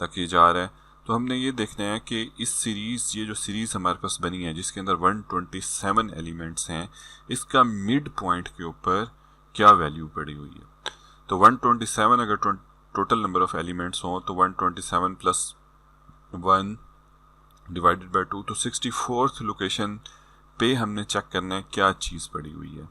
Speaker 1: तक ये जा रहा है। तो हमने ये देखना है कि इस सीरीज़, ये जो सीरीज़ हमारे पास बनी है जिसके अंदर 127 एलिमेंट्स हैं, इसका मिड पॉइंट के ऊपर क्या वैल्यू पड़ी हुई है। तो 127 अगर टोटल नंबर ऑफ एलिमेंट्स हों तो 127 प्लस 1 डिवाइडेड बाय 2, तो 64th लोकेशन पे हमने चेक करना है क्या चीज़ पड़ी हुई है।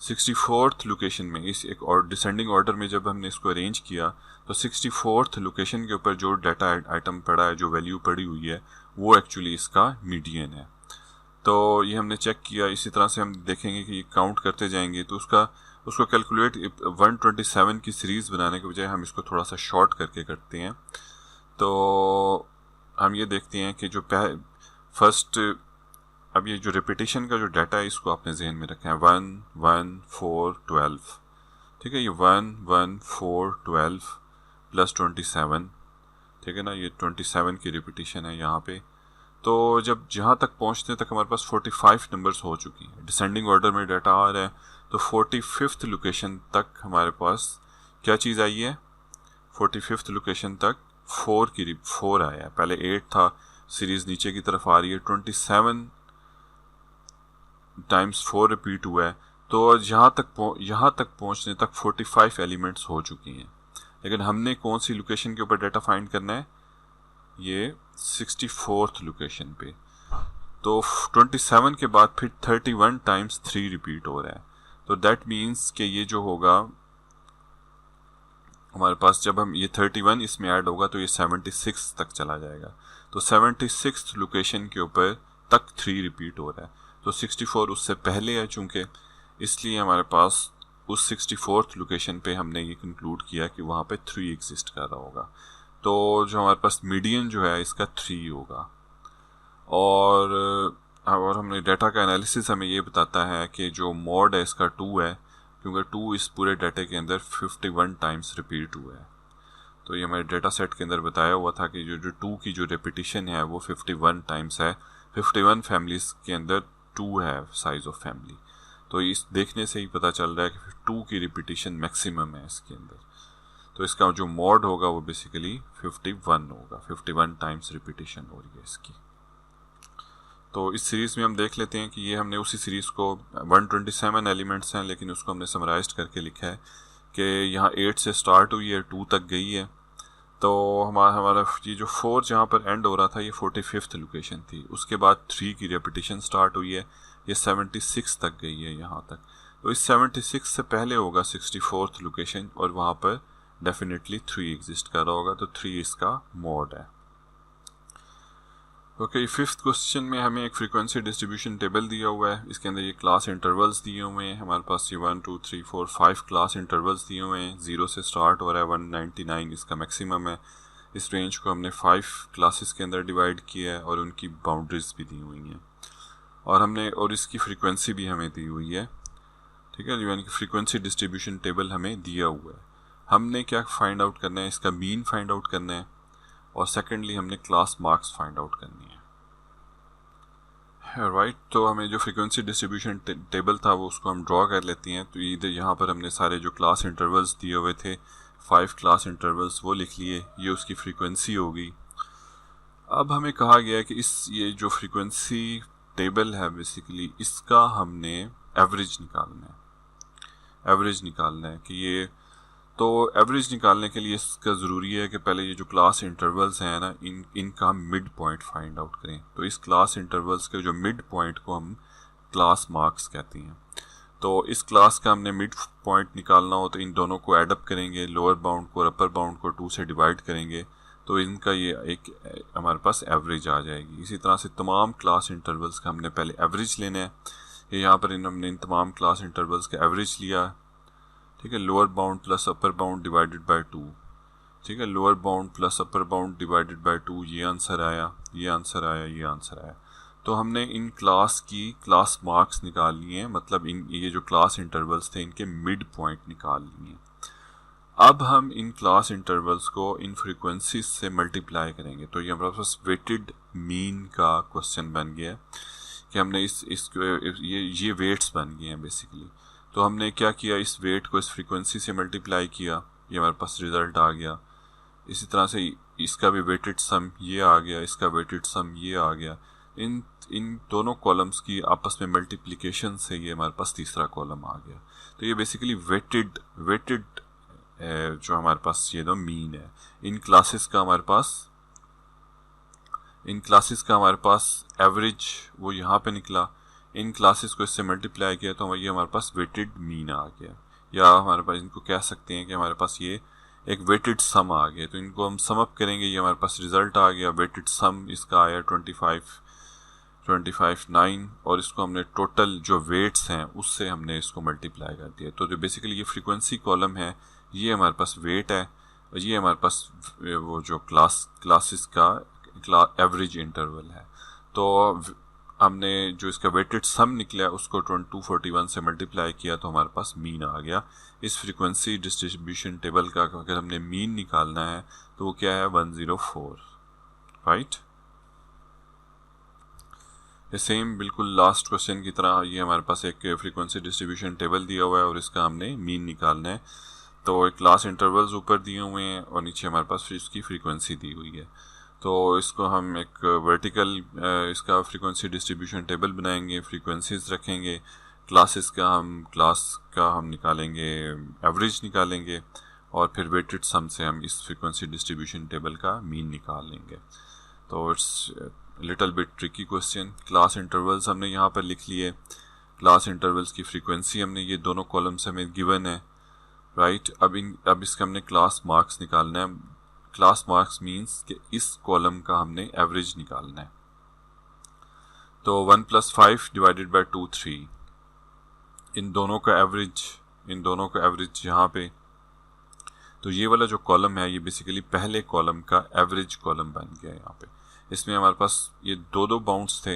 Speaker 1: 64th लोकेशन में इस एक और डिसेंडिंग ऑर्डर में जब हमने इसको अरेंज किया तो 64th लोकेशन के ऊपर जो डाटा आइटम पड़ा है, जो वैल्यू पड़ी हुई है, वो एक्चुअली इसका मीडियन है। तो ये हमने चेक किया। इसी तरह से हम देखेंगे कि ये काउंट करते जाएंगे तो उसको कैलकुलेट 127 की सीरीज़ बनाने के बजाय हम इसको थोड़ा सा शॉर्ट करके करते हैं। तो हम ये देखते हैं कि जो फर्स्ट, अब ये जो रिपीटेशन का जो डाटा है इसको आपने जहन में रखा है 1 1 4 12, ठीक है। ये 1 1 4 12 प्लस 27, ठीक है ना, ये 27 की रिपीटेशन है यहाँ पे। तो जब जहाँ तक पहुँचने तक हमारे पास 45 नंबर्स हो चुकी हैं, डिसेंडिंग ऑर्डर में डाटा आ रहा है, तो 45th लोकेशन तक हमारे पास क्या चीज़ आई है, 45th लोकेशन तक 4 आया है, पहले 8 था, सीरीज़ नीचे की तरफ आ रही है, 27 टाइम्स 4 रिपीट हुआ है, तो यहाँ तक पहुँचने तक 45 एलिमेंट्स हो चुकी हैं। लेकिन हमने कौन सी लोकेशन के ऊपर डाटा फाइंड करना है, ये 64th लोकेशन पे। तो 27 के बाद फिर 31 टाइम्स 3 रिपीट हो रहा है, तो दैट मीन्स कि ये जो होगा हमारे पास, जब हम ये 31 इसमें ऐड होगा तो ये 76 तक चला जाएगा, तो 76th लोकेशन के ऊपर तक 3 रिपीट हो रहा है। तो 64 उससे पहले है चूँकि, इसलिए हमारे पास उस 64th लोकेशन पे हमने ये कंक्लूड किया कि वहाँ पे 3 एग्जिस्ट कर रहा होगा। तो जो हमारे पास मीडियन जो है इसका 3 होगा। और हमने डाटा का एनालिसिस हमें ये बताता है कि जो मॉड है इसका 2 है, क्योंकि 2 इस पूरे डाटे के अंदर 51 टाइम्स रिपीट हुआ है। तो ये हमारे डाटा सेट के अंदर बताया हुआ था कि जो 2 की जो रेपिटिशन है वो 51 टाइम्स है। 51 फैमिलीज के अंदर 2 है साइज ऑफ फैमिली, तो इस देखने से ही पता चल रहा है कि 2 की रिपीटिशन मैक्सिमम है इसके अंदर। तो इसका जो मॉड होगा वो बेसिकली 51 होगा, 51 टाइम्स रिपीटिशन हो रही है इसकी। तो इस सीरीज़ में हम देख लेते हैं कि ये हमने उसी सीरीज़ को 127 एलिमेंट्स हैं, लेकिन उसको हमने समराइज्ड करके लिखा है कि यहाँ 8 से स्टार्ट हुई है, 2 तक गई है। तो हमारा ये जो 4 जहाँ पर एंड हो रहा था ये 45th लोकेशन थी, उसके बाद 3 की रेपिटेशन स्टार्ट हुई है, ये 76 तक गई है यहाँ तक। तो इस 76 से पहले होगा 64th लोकेशन, और वहाँ पर डेफिनेटली 3 एग्जिस्ट कर रहा होगा, तो 3 इसका मॉड है। ओके, 5th क्वेश्चन में हमें एक फ्रीक्वेंसी डिस्ट्रीब्यूशन टेबल दिया हुआ है, इसके अंदर ये क्लास इंटरवल्स दिए हुए हैं हमारे पास, ये 1 2 3 4 5 क्लास इंटरवल्स दिए हुए हैं। 0 से स्टार्ट हो रहा है, 199 इसका मैक्सिमम है। इस रेंज को हमने 5 क्लासेस के अंदर डिवाइड किया है और उनकी बाउंड्रीज भी दी हुई हैं, और इसकी फ्रीक्वेंसी भी हमें दी हुई है। ठीक है, यानी कि फ्रीक्वेंसी डिस्ट्रीब्यूशन टेबल हमें दिया हुआ है। हमने क्या फाइंड आउट करना है, इसका मीन फाइंड आउट करना है, और सेकेंडली हमने क्लास मार्क्स फाइंड आउट करनी है। राइट, तो हमें जो फ्रीक्वेंसी डिस्ट्रीब्यूशन टेबल था वो उसको हम ड्रॉ कर लेते हैं। तो इधर यहाँ पर हमने सारे जो क्लास इंटरवल्स दिए हुए थे, 5 क्लास इंटरवल्स, वो लिख लिए, ये उसकी फ्रीक्वेंसी होगी। अब हमें कहा गया है कि ये जो फ्रीक्वेंसी टेबल है बेसिकली इसका हमने एवरेज निकालना है कि ये, तो एवरेज निकालने के लिए इसका ज़रूरी है कि पहले ये जो क्लास इंटरवल्स हैं ना, इनका मिड पॉइंट फाइंड आउट करें। तो इस क्लास इंटरवल्स के जो मिड पॉइंट को हम क्लास मार्क्स कहते हैं। तो इस क्लास का हमने मिड पॉइंट निकालना हो तो इन दोनों को एडअप करेंगे, लोअर बाउंड को और अपर बाउंड को 2 से डिवाइड करेंगे, तो इनका ये एक हमारे पास एवरेज आ जाएगी। इसी तरह से तमाम क्लास इंटरवल्स का हमने पहले एवरेज लेना है। यहाँ पर हमने इन तमाम क्लास इंटरवल्स का एवरेज लिया, ठीक है, lower bound plus upper bound divided by 2, ठीक है, lower bound plus upper bound divided by 2, ये आंसर आया, ये आंसर आया, ये आंसर आया। तो हमने इन क्लास की क्लास मार्क्स निकाल लिए हैं, मतलब ये जो क्लास इंटरवल्स थे इनके मिड पॉइंट निकाल लिए। अब हम इन क्लास इंटरवल्स को इन फ्रीक्वेंसीज से मल्टीप्लाई करेंगे, तो ये हमारे पास वेटेड मीन का क्वेश्चन बन गया कि हमने ये वेट्स बन गए हैं बेसिकली। तो हमने क्या किया, इस वेट को इस फ्रीक्वेंसी से मल्टीप्लाई किया, ये हमारे पास रिजल्ट आ गया। इसी तरह से इसका भी वेटेड सम ये आ गया, इसका वेटेड सम ये आ गया। इन दोनों कॉलम्स की आपस में मल्टीप्लिकेशन से ये हमारे पास तीसरा कॉलम आ गया। तो ये बेसिकली वेटेड जो हमारे पास ये दो मीन है। इन क्लासेस का हमारे पास एवरेज वो यहाँ पे निकला, इन क्लासेस को इससे मल्टीप्लाई किया तो ये हमारे पास वेटेड मीन आ गया, या हमारे पास इनको कह सकते हैं कि हमारे पास ये एक वेटेड सम आ गया। तो इनको हम सम अप करेंगे, ये हमारे पास रिजल्ट आ गया, वेटेड सम इसका आया 25 9, और इसको हमने टोटल जो वेट्स हैं उससे हमने इसको मल्टीप्लाई कर दिया। तो जो बेसिकली ये फ्रीक्वेंसी कॉलम है ये हमारे पास वेट है, और ये हमारे पास वो जो क्लासेस का एवरेज इंटरवल है। तो हमने जो इसका वेटेड सम निकला उसको 241 से मल्टीप्लाई किया तो हमारे पास मीन आ गया। इस फ्रीक्वेंसी डिस्ट्रीब्यूशन टेबल का अगर हमने मीन निकालना है तो वो क्या है, 104, राइट। ये सेम बिल्कुल लास्ट क्वेश्चन की तरह ये हमारे पास एक फ्रीक्वेंसी डिस्ट्रीब्यूशन टेबल दिया हुआ है और इसका हमने मीन निकालना है। तो एक क्लास इंटरवल्स ऊपर दिए हुए हैं और नीचे हमारे पास इसकी फ्रीक्वेंसी दी हुई है। तो इसको हम एक वर्टिकल इसका फ्रीक्वेंसी डिस्ट्रीब्यूशन टेबल बनाएंगे, फ्रीक्वेंसीज रखेंगे, क्लास का हम निकालेंगे, एवरेज निकालेंगे और फिर वेटेड सम से हम इस फ्रीक्वेंसी डिस्ट्रीब्यूशन टेबल का मीन निकाल लेंगे। तो it's little bit tricky question. Class intervals हमने यहाँ पर लिख लिए, क्लास इंटरवल्स की फ्रीक्वेंसी हमने ये दोनों कॉलम्स हमें गिवन है, राइट। अब इसका हमने क्लास मार्क्स निकालना है। क्लास मार्क्स मीन्स कि इस कॉलम का हमने एवरेज निकालना है। तो 1 + 5 डिवाइडेड बाय 2 3, इन दोनों का एवरेज यहाँ पे, तो ये वाला जो कॉलम है ये बेसिकली पहले कॉलम का एवरेज कॉलम बन गया यहाँ पे। इसमें हमारे पास ये दो बाउंड्स थे,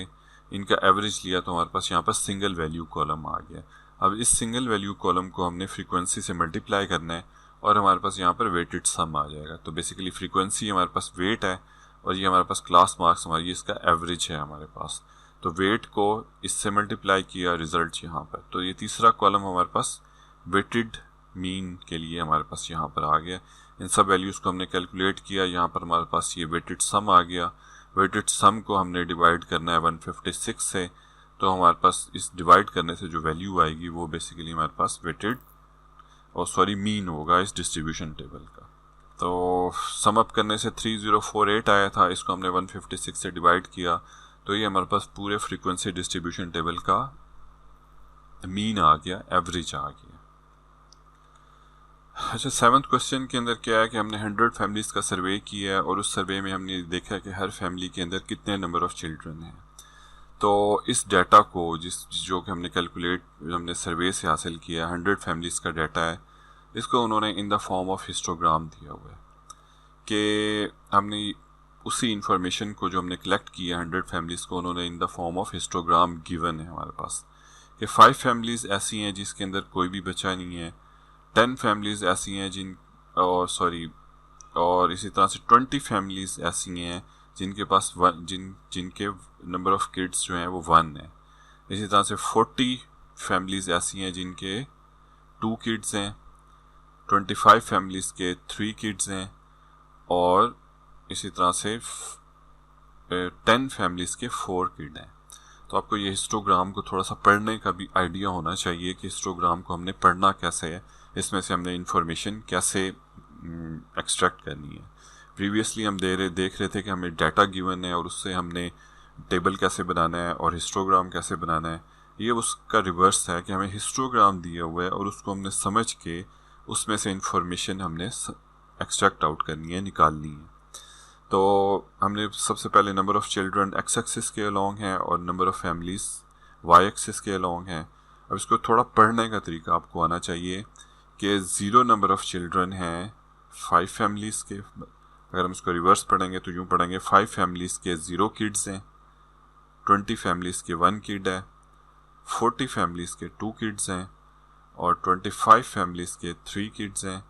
Speaker 1: इनका एवरेज लिया तो हमारे पास यहाँ पर सिंगल वैल्यू कॉलम आ गया। अब इस सिंगल वैल्यू कॉलम को हमने फ्रीक्वेंसी से मल्टीप्लाई करना है और हमारे पास यहाँ पर वेटेड सम आ जाएगा। तो बेसिकली फ्रीक्वेंसी हमारे पास वेट है और ये हमारे पास क्लास मार्क्स हमारी इसका एवरेज है हमारे पास। तो वेट को इससे मल्टीप्लाई किया, रिजल्ट यहाँ पर। तो ये तीसरा कॉलम हमारे पास वेटेड मीन के लिए हमारे पास यहाँ पर आ गया। इन सब वैल्यूज़ को हमने कैलकुलेट किया, यहाँ पर हमारे पास ये वेटेड सम आ गया। वेटेड सम को हमने डिवाइड करना है 156 से, तो हमारे पास इस डिवाइड करने से जो वैल्यू आएगी वो बेसिकली हमारे पास मीन होगा इस डिस्ट्रीब्यूशन टेबल का। तो सम अप करने से 3048 आया था, इसको हमने 156 से डिवाइड किया तो ये हमारे पास पूरे फ्रीक्वेंसी डिस्ट्रीब्यूशन टेबल का मीन आ गया, एवरेज आ गया। अच्छा, 7th क्वेश्चन के अंदर क्या है कि हमने 100 फैमिलीज़ का सर्वे किया है और उस सर्वे में हमने देखा कि हर फैमिली के अंदर कितने नंबर ऑफ़ चिल्ड्रन हैं। तो इस डाटा को जो कि हमने सर्वे से हासिल किया, 100 फैमिलीज़ का डाटा है, इसको उन्होंने in the form of histogram दिया हुआ है कि हमने उसी इंफॉर्मेशन को जो हमने कलेक्ट किया 100 फैमिलीज़ को उन्होंने in the form of histogram given है हमारे पास कि 5 फैमिलीज़ ऐसी हैं जिसके अंदर कोई भी बच्चा नहीं है, 10 फैमिलीज़ ऐसी हैं और इसी तरह से 20 फैमिलीज़ ऐसी हैं जिनके पास जिनके नंबर ऑफ़ किड्स जो हैं वो 1 है। इसी तरह से 40 फैमिलीज़ ऐसी हैं जिनके 2 किड्स हैं, 25 फैमिलीज़ के 3 किड्स हैं और इसी तरह से 10 फैमिलीज़ के 4 किड हैं। तो आपको ये हिस्टोग्राम को थोड़ा सा पढ़ने का भी आइडिया होना चाहिए कि हिस्टोग्राम को हमने पढ़ना कैसे है, इसमें से हमने इंफॉर्मेशन कैसे एक्सट्रैक्ट करनी है। प्रीवियसली हम देख रहे थे कि हमें डाटा गिवन है और उससे हमने टेबल कैसे बनाना है और हिस्टोग्राम कैसे बनाना है। ये उसका रिवर्स है कि हमें हिस्टोग्राम दिया हुआ है और उसको हमने समझ के उसमें से इंफॉर्मेशन हमने एक्सट्रैक्ट आउट करनी है, निकालनी है। तो हमने सबसे पहले number of children X axis के अलॉन्ग है और number of families Y axis के अलॉन्ग है। अब इसको थोड़ा पढ़ने का तरीका आपको आना चाहिए कि 0 नंबर ऑफ़ चिल्ड्रन हैं 5 फैमिलीज़ के। अगर हम इसको रिवर्स पढ़ेंगे तो यूँ पढ़ेंगे 5 फैमिलीज़ के 0 किड्स हैं, 20 फैमिलीज़ के 1 किड है, 40 फैमिलीज़ के 2 किड्स हैं और 25 फैमिलीज़ के 3 किड्स हैं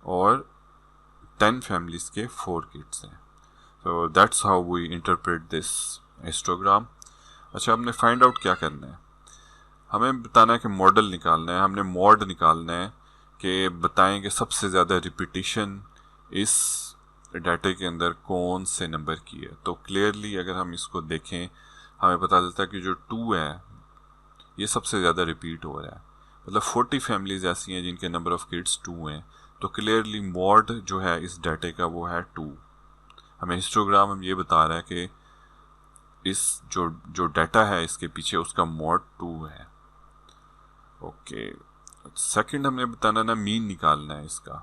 Speaker 1: और 10 फैमिलीज़ के 4 किड्स हैं। तो that's how we interpret this histogram. अच्छा, हमने फाइंड आउट क्या करना है, हमें बताना है कि मॉडल निकालना है। हमने मॉड निकालना है कि बताएं कि सबसे ज़्यादा रिपीटिशन इस डाटा के अंदर कौन से नंबर की है। तो क्लियरली अगर हम इसको देखें हमें पता चलता है कि जो 2 है ये सबसे ज़्यादा रिपीट हो रहा है। मतलब 40 फैमिलीज़ ऐसी हैं जिनके नंबर ऑफ़ किड्स 2 हैं, तो क्लियरली मॉड जो है इस डाटे का वो है 2। हमें हिस्टोग्राम हम ये बता रहा है कि इस जो डाटा है इसके पीछे उसका मॉड 2 है। ओके, सेकंड हमने बताना ना मीन निकालना है इसका।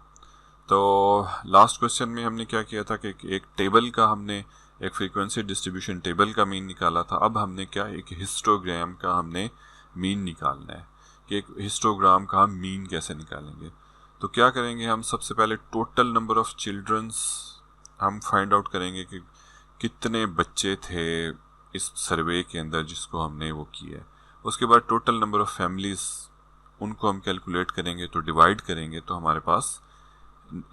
Speaker 1: तो लास्ट क्वेश्चन में हमने क्या किया था कि एक टेबल का हमने एक फ्रीक्वेंसी डिस्ट्रीब्यूशन टेबल का मीन निकाला था। अब हमने क्या एक हिस्टोग्राम का हमने मीन निकालना है कि एक हिस्टोग्राम का हम मीन कैसे निकालेंगे। तो क्या करेंगे, हम सबसे पहले टोटल नंबर ऑफ़ चिल्ड्रंस हम फाइंड आउट करेंगे कि कितने बच्चे थे इस सर्वे के अंदर जिसको हमने वो किया है। उसके बाद टोटल नंबर ऑफ़ फैमिलीज़ उनको हम कैलकुलेट करेंगे, तो डिवाइड करेंगे तो हमारे पास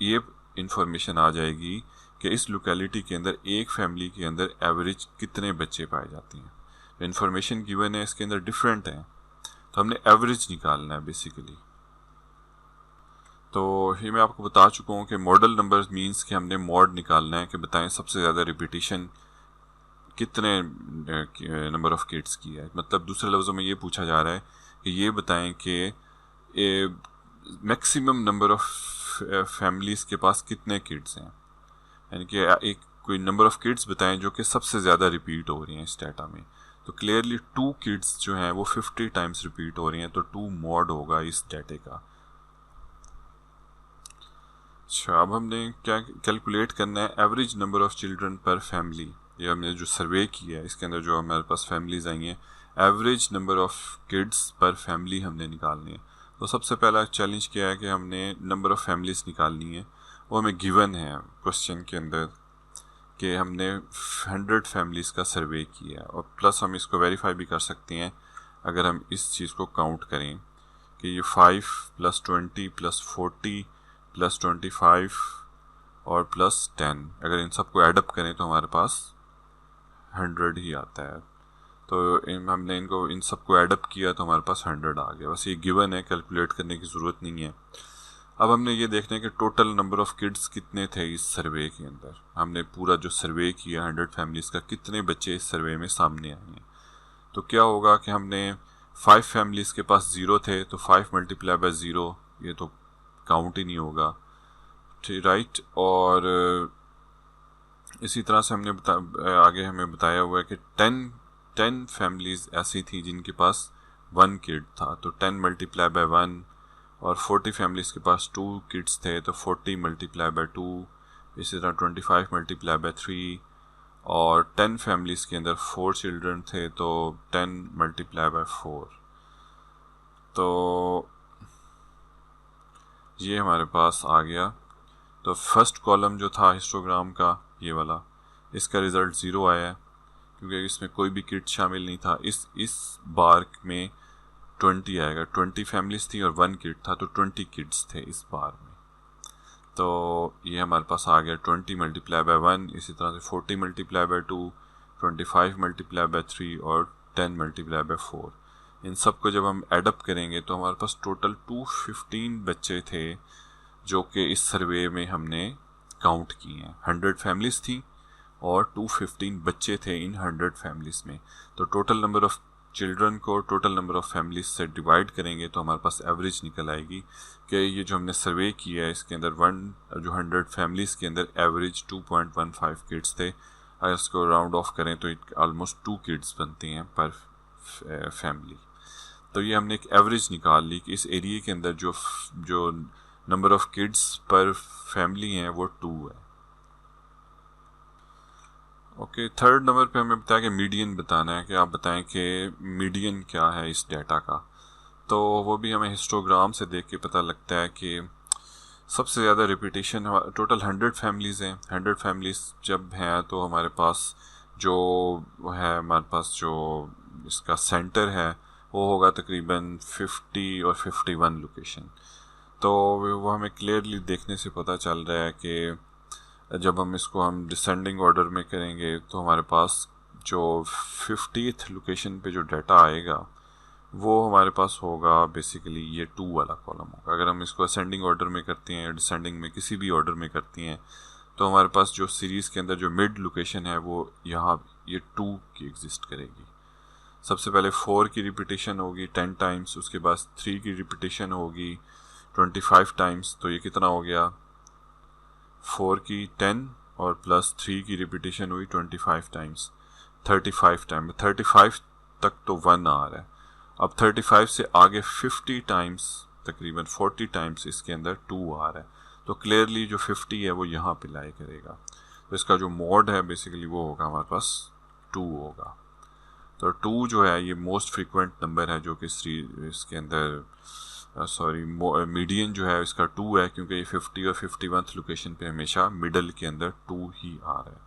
Speaker 1: ये इंफॉर्मेशन आ जाएगी कि इस लोकेलिटी के अंदर एक फैमिली के अंदर एवरेज कितने बच्चे पाए जाते हैं। इंफॉर्मेशन गिवन है इसके अंदर डिफरेंट है, तो हमने एवरेज निकालना है बेसिकली। तो ये मैं आपको बता चुका हूँ कि मॉडल नंबर मींस कि हमने मॉड निकालना है कि बताएं सबसे ज़्यादा रिपीटिशन कितने नंबर ऑफ किड्स की है। मतलब दूसरे लफ्ज़ों में ये पूछा जा रहा है कि ये बताएं कि मैक्सिमम नंबर ऑफ फैमिलीज़ के पास कितने किड्स हैं, यानी कि एक कोई नंबर ऑफ किड्स बताएं जो कि सबसे ज़्यादा रिपीट हो रही हैं इस डाटा में। तो क्लियरली 2 किड्स जो हैं वो 50 टाइम्स रिपीट हो रही हैं, तो 2 मॉड होगा इस डाटे का। अच्छा, अब हमने क्या कैलकुलेट करना है, एवरेज नंबर ऑफ चिल्ड्रन पर फैमिली। ये हमने जो सर्वे किया है इसके अंदर जो हमारे पास फैमिलीज आई हैं, एवरेज नंबर ऑफ किड्स पर फैमिली हमने निकालनी है। तो सबसे पहला चैलेंज क्या है कि हमने नंबर ऑफ फैमिलीज निकालनी है, वो हमें गिवन है क्वेश्चन के अंदर कि हमने 100 फैमिलीज़ का सर्वे किया है, और प्लस हम इसको वेरीफाई भी कर सकते हैं अगर हम इस चीज़ को काउंट करें कि ये 5 + 20 + 40 + 25 और +10, अगर इन सबको एडअप करें तो हमारे पास 100 ही आता है। तो हमने इनको इन सबको एडअप किया तो हमारे पास 100 आ गया। बस ये गिवन है, कैलकुलेट करने की ज़रूरत नहीं है। अब हमने ये देखना है कि टोटल नंबर ऑफ़ किड्स कितने थे इस सर्वे के अंदर। हमने पूरा जो सर्वे किया 100 फैमिलीज़ का, कितने बच्चे इस सर्वे में सामने आए हैं। तो क्या होगा कि हमने 5 फैमिलीज़ के पास 0 थे, तो 5 × 0 ये तो काउंट ही नहीं होगा, ठीक, राइट। और इसी तरह से हमने आगे हमें बताया हुआ है कि 10 फैमिलीज़ ऐसी थी जिनके पास 1 किड था, तो 10 × 1, और 40 फैमिलीज़ के पास 2 किड्स थे तो 40 × 2, इसी तरह 25 × 3, और 10 फैमिलीज़ के अंदर 4 चिल्ड्रन थे तो 10 × 4। तो ये हमारे पास आ गया। तो फर्स्ट कॉलम जो था हिस्टोग्राम का ये वाला, इसका रिज़ल्ट 0 आया है क्योंकि इसमें कोई भी किड शामिल नहीं था। इस बार में 20 आएगा, 20 फैमिलीज़ थी और 1 किड था, तो 20 किड्स थे इस बार में। तो ये हमारे पास आ गया 20 × 1, इसी तरह से 40 × 2, 25 × 3 और 10 × 4। इन सब को जब हम एडअप करेंगे तो हमारे पास टोटल 215 बच्चे थे जो कि इस सर्वे में हमने काउंट किए हैं। 100 फैमिलीज़ थी और 215 बच्चे थे इन 100 फैमिलीज़ में। तो टोटल नंबर ऑफ़ चिल्ड्रन को टोटल नंबर ऑफ़ फैमिलीज़ से डिवाइड करेंगे तो हमारे पास एवरेज निकल आएगी कि ये जो हमने सर्वे किया है इसके अंदर जो 100 फैमिलीज़ के अंदर एवरेज 2.15 किड्स थे। अगर इसको राउंड ऑफ करें तो ऑलमोस्ट 2 किड्स बनते हैं पर फैमिली। तो ये हमने एक एवरेज निकाल ली कि इस एरिया के अंदर जो नंबर ऑफ़ किड्स पर फैमिली हैं वो 2 है। ओके, थर्ड नंबर पे हमें बताया कि मीडियन बताना है, कि आप बताएं कि मीडियन क्या है इस डाटा का। तो वो भी हमें हिस्टोग्राम से देख के पता लगता है कि सबसे ज़्यादा रिपीटेशन टोटल 100 फैमिलीज़ हैं। 100 फैमिलीज़ जब हैं तो हमारे पास जो है हमारे पास जो इसका सेंटर है वो होगा तकरीबन 50 और 51 लोकेशन। तो वो हमें क्लियरली देखने से पता चल रहा है कि जब हम इसको हम डिसेंडिंग ऑर्डर में करेंगे तो हमारे पास जो 50th लोकेशन पे जो डाटा आएगा वो हमारे पास होगा बेसिकली ये 2 वाला कॉलम होगा। अगर हम इसको असेंडिंग ऑर्डर में करते हैं या डिसेंडिंग में किसी भी ऑर्डर में करते हैं तो हमारे पास जो सीरीज़ के अंदर जो मिड लोकेशन है वो यहाँ ये 2 की एग्जिस्ट करेगी। सबसे पहले 4 की रिपीटेशन होगी 10 टाइम्स, उसके बाद 3 की रिपीटेशन होगी 25 टाइम्स, तो ये कितना हो गया 4 की 10 और प्लस 3 की रिपीटेशन हुई 25 टाइम्स 35 टाइम। 35 तक तो 1 आ रहा है। अब 35 से आगे 50 टाइम्स तकरीबन 40 टाइम्स इसके अंदर 2 आ रहा है। तो क्लियरली जो 50 है वो यहाँ पे लाई करेगा। तो इसका जो मोड है बेसिकली वो होगा हमारे पास 2 होगा। तो 2 जो है ये मोस्ट फ्रीक्वेंट नंबर है जो कि इसके अंदर मीडियन जो है इसका 2 है क्योंकि ये 50 और 51th लोकेशन पे हमेशा मिडल के अंदर 2 ही आ रहा है।